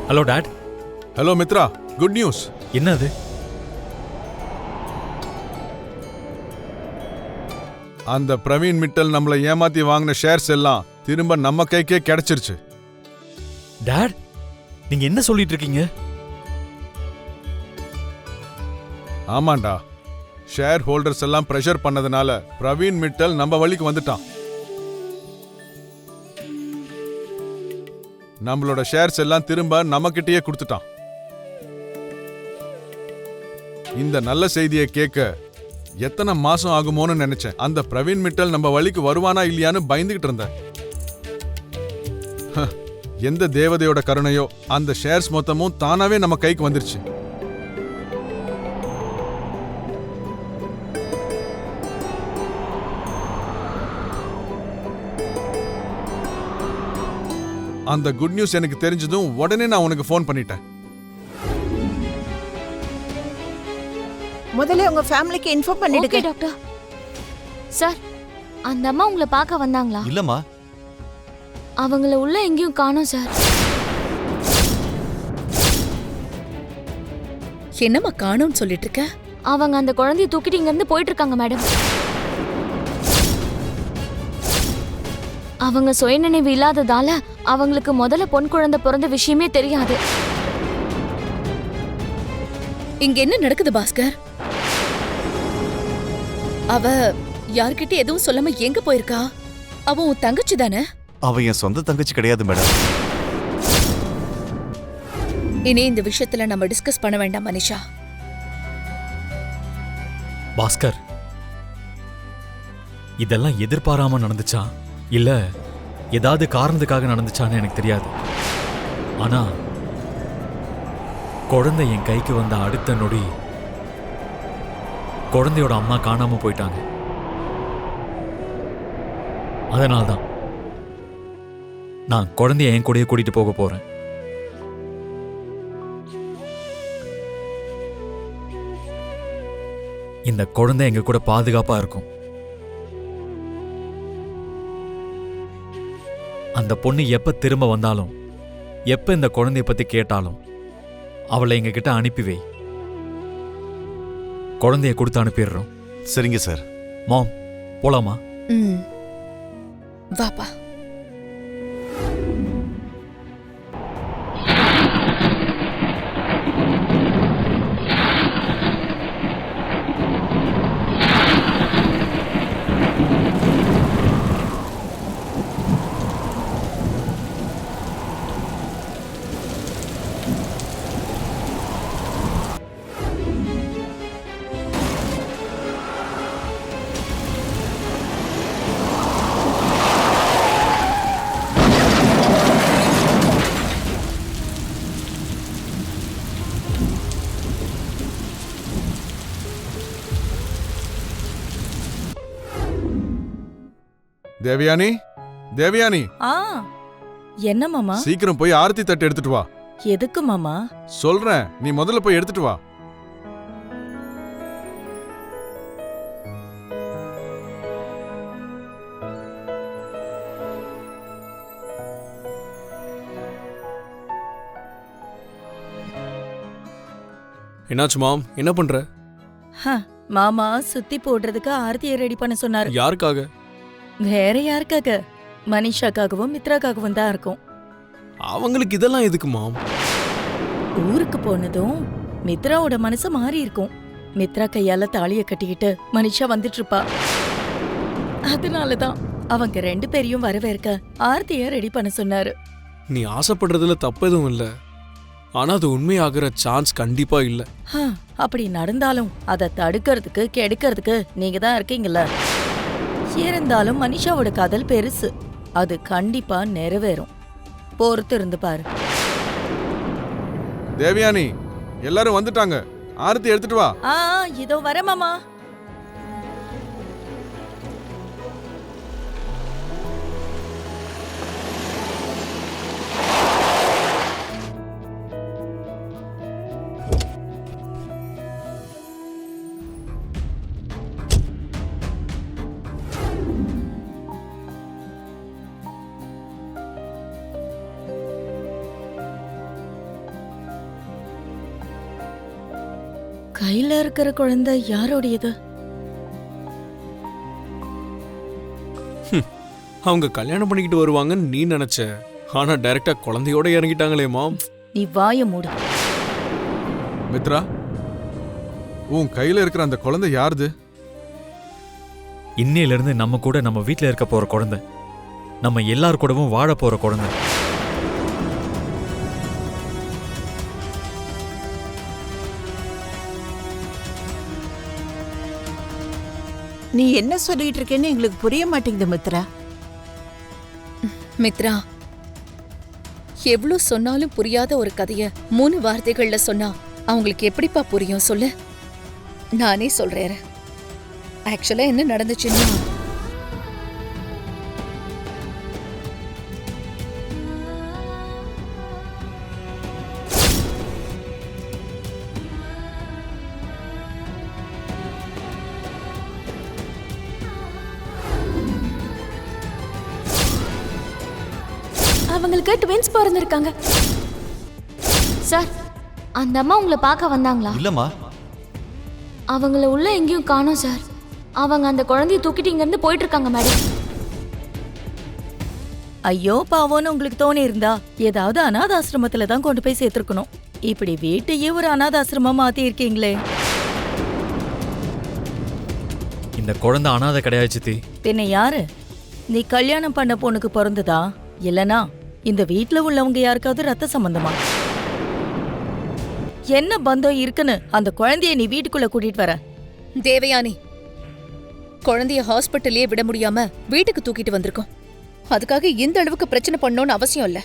Hello dad. Hello Mitra, good news. என்னது? அந்த பிரவீன் மிட்டல் நம்மளை ஏமாத்தி வாங்கின ஷேர்ஸ் எல்லாம் திரும்ப நம்ம கைக்கே கிடைச்சிருச்சு. டாட், நீங்க என்ன சொல்லிட்டு இருக்கீங்க? ஆமாண்டா, ஷேர் ஹோல்டர்ஸ் எல்லாம் பிரஷர் பண்ணதுனால பிரவீன் மிட்டல் நம்ம வழிக்கு வந்துட்டான். நம்மளோட ஷேர்ஸ் எல்லாம் திரும்ப நம்ம கிட்டயே கொடுத்துட்டான். இந்த நல்ல செய்தியை கேட்க எத்தனை மாசம் ஆகுமோன்னு நினைச்சேன். அந்த பிரவீன் மிட்டல் நம்ம வழிக்கு வருவானா இல்லையான்னு பயந்துகிட்டு இருந்தேன். எந்த தேவதையோட கருணையோ அந்த ஷேர்ஸ் மொத்தமும் தானாவே நம்ம கைக்கு வந்துருச்சு. அந்த குட் நியூஸ் எனக்கு தெரிஞ்சதும் உடனே நான் உனக்கு ஃபோன் பண்ணிட்டேன். முதல்ல உங்க ஃபேமிலிக்கு இன்ஃபார்ம் பண்ணிடுங்க. Okay doctor. சார், அந்த அம்மா உங்களை பார்க்க வந்தாங்களா? இல்லம்மா. அவங்கள உள்ள எங்கேயும் காணோம் சார். என்னம்மா காணோம்னு சொல்லிட்டு இருக்க? அவங்க அந்த குழந்தைய தூக்கிட்டு இங்க இருந்து போயிட்டு இருக்காங்க மேடம். அவங்க சுயநினைவு இல்லாததால அவங்களுக்கு முதல்ல பொன் குழந்தை பிறந்த விஷயமே தெரியாது. இங்க என்ன நடக்குது பாஸ்கர்? அவ யார்கிட்ட எதுவும் சொல்லாம எங்க போயிருக்கா? அவ உன் தங்கச்சி தானே? அவ என் சொந்த தங்கச்சி கிடையாது மேடம். இனி இந்த விஷயத்துல நம்ம டிஸ்கஸ் பண்ண வேண்டாம் மனிஷா. பாஸ்கர், இதெல்லாம் எதிர்பாராம நடந்துச்சா இல்ல ஏதாவது காரணத்துக்காக நடந்துச்சான்னு எனக்கு தெரியாது. ஆனா குழந்தை என் கைக்கு வந்த அடுத்த நொடி குழந்தையோட அம்மா காணாம போயிட்டாங்க. அதனால்தான் நான் குழந்தைய என் கூடயே கூட்டிட்டு போக போறேன். இந்த குழந்தை எங்க கூட பாதுகாப்பா இருக்கும். அந்த பொண்ணு எப்ப திரும்ப வந்தாலும் எப்ப இந்த குழந்தைய பத்தி கேட்டாலும் அவளை எங்க கிட்ட அனுப்பி வை. குழந்தைய கொடுத்து அனுப்பிடுறோம். சரிங்க சார். மாம், போலாமா? வாப்பா. தேவயானி, தேவயானி, என்ன மாமா? சீக்கிரம் போய் ஆரத்தி தட்டு எடுத்துட்டு வா. எதுக்கு மாமா? சொல்றேன், நீ முதல்ல போய் எடுத்துட்டு வா. என்னாச்சு மாம், என்ன பண்ற? மாமா சுத்தி போடுறதுக்கு ஆரத்தியை ரெடி பண்ண சொன்னாரு. யாருக்காக? வேற யாருக்காக? மனிஷாக்காகவும் மித்ராக்காகவும் தான் இருக்கும். அவங்களுக்கு இதெல்லாம் எதுக்கு மாம்? ஊருக்கு போனதும் மித்ராவோட மனசு மாறி இருக்கும். மித்ரா கையால தாலிய கட்டிக்கிட்டு மனிஷா வந்துட்டு இருப்பா. அதனாலதான் அவங்க 2 பேரையும் வரவேற்க ஆரத்திய ரெடி பண்ண சொன்னாரு. நீ ஆசைப்படுறதுல தப்பு எதுவும் இல்ல. ஆனா அது உண்மையாகிற சான்ஸ் கண்டிப்பா இல்ல. அப்படி நடந்தாலும் அதை தடுக்கிறதுக்கு கெடுக்கிறதுக்கு நீங்க தான் இருக்கீங்கல்ல. இருந்தாலும் மனிஷாவோட காதல் பெருசு. அது கண்டிப்பா நிறைவேறும். பொறுத்து இருந்து பாரு. தேவயானி, எல்லாரும் வந்துட்டாங்க. ஆரத்தி எடுத்துட்டு வா. இதோ வர மாமா. கையில இருக்கிற குழந்தை யாரோடையது? அவங்க கல்யாணம் பண்ணிக்கிட்டு வருவாங்கன்னு நீ நினைச்ச, ஆனா டைரக்டா குழந்தையோட இறங்கிட்டாங்களேமா. நீ வாய மூடு. மித்ரா, உன் கையில இருக்கிற அந்த குழந்தை யாருது? இன்னையிலிருந்து நம்ம கூட நம்ம வீட்ல இருக்க போற குழந்தை, நம்ம எல்லார் கூடவும் வாழ போற குழந்தை. நீ என்ன சொல்லிட்டு இருக்கேன்னு எங்களுக்கு புரிய மாட்டேங்குது மித்ரா. மித்ரா, எவ்ளோ சொன்னாலும் புரியாத ஒரு கதைய 3 வார்த்தைகள்ல சொன்னா அவங்களுக்கு எப்படிப்பா புரியும் சொல்லு? நானே சொல்றேன். ஆக்சுவலா என்ன நடந்துச்சுன்னா, அவங்களுக்கு ட்வின்ஸ் பிறந்திருக்காங்க சார். அந்த அம்மா உங்களை பார்க்க வந்தாங்களா? இல்லம்மா. அவங்கள உள்ள எங்கேயும் காணோம் சார். அவங்க அந்த குழந்தைய தூக்கிட்டு இங்க இருந்து போயிட்டு இருக்காங்க மேடம். ஐயோ பாவோன்னு உங்களுக்கு தோணி இருந்தா ஏதாவது அனாதாசிரமத்துல தான் கொண்டு போய் சேர்த்திருக்கணும். இப்படி வீட்டையே ஒரு அனாதாசிரமமா மாத்தி இருக்கீங்களே. இந்த குழந்தை அனாதை கிடையாது சித்தி. பின்ன யாரு? நீ கல்யாணம் பண்ண பொண்ணுக்கு பிறந்ததா, இல்லனா இந்த வீட்ல உள்ளவங்க யாருக்காவது ரத்த சம்பந்தமா? என்ன பந்தம் இருக்குன்னு அந்த குழந்தைய நீ வீட்டுக்குள்ள கூட்டிட்டு வர? தேவயானி, குழந்தைய ஹாஸ்பிட்டல்லயே விட முடியாம வீட்டுக்கு தூக்கிட்டு வந்திருக்கோம். அதுக்காக இந்த அளவுக்கு பிரச்சனை பண்ணணும்னு அவசியம் இல்ல.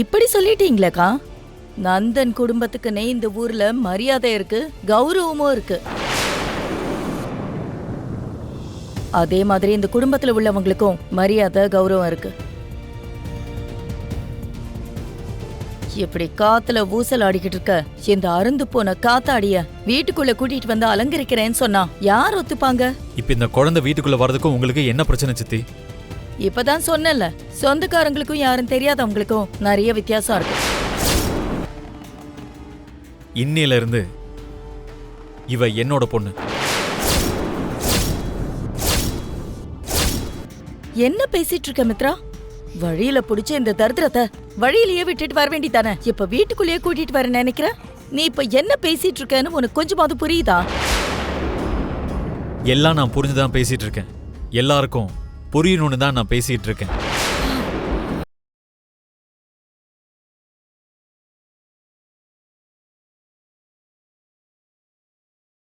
இப்படி சொல்லிட்டீங்களேக்கா. நந்தன் குடும்பத்துக்குன்னே இந்த ஊர்ல மரியாதை இருக்கு, கௌரவமும் இருக்கு. அதே மாதிரி இந்த குடும்பத்துல உள்ளவங்களுக்கும் மரியாதை கௌரவம் இருக்கு. இப்படி காத்துல ஊசல் ஆடிக்கிட்டு இருக்க இந்த அருந்து போன காத்தாடிய வீட்டுக்குள்ள கூட்டிட்டு வந்து அலங்கரிக்கிறேன்னு சொன்னா யார் ஒத்துப்பாங்க? இப்ப இந்த குழந்தை வீட்டுக்குள்ள வர்றதுக்கும் உங்களுக்கு என்ன பிரச்சனை சித்தி? இப்பதான் சொன்னல, சொந்தக்காரங்களுக்கும் யாரும் தெரியாதவங்களுக்கும் நிறைய வித்தியாசம் இருக்கு. இன்னையில இருந்து இவ என்னோட பொண்ணு. என்ன பேசிட்டு இருக்க மித்ரா? வழியில புடிச்ச இந்த தரித்திரத்தை வழியிலேயே விட்டுட்டு வர வேண்டிதானே? இப்ப வீட்டுக்குள்ளேயே கூட்டிட்டு வர நினைக்கிற? நீ இப்ப என்ன பேசிட்டு இருக்கன்னு உனக்கு கொஞ்சமாவது புரியுதா? எல்லாம் நான் புரிஞ்சுதான் பேசிட்டு இருக்கேன். எல்லாருக்கும் புரியணும்னு தான் நான் பேசிட்டு இருக்கேன்.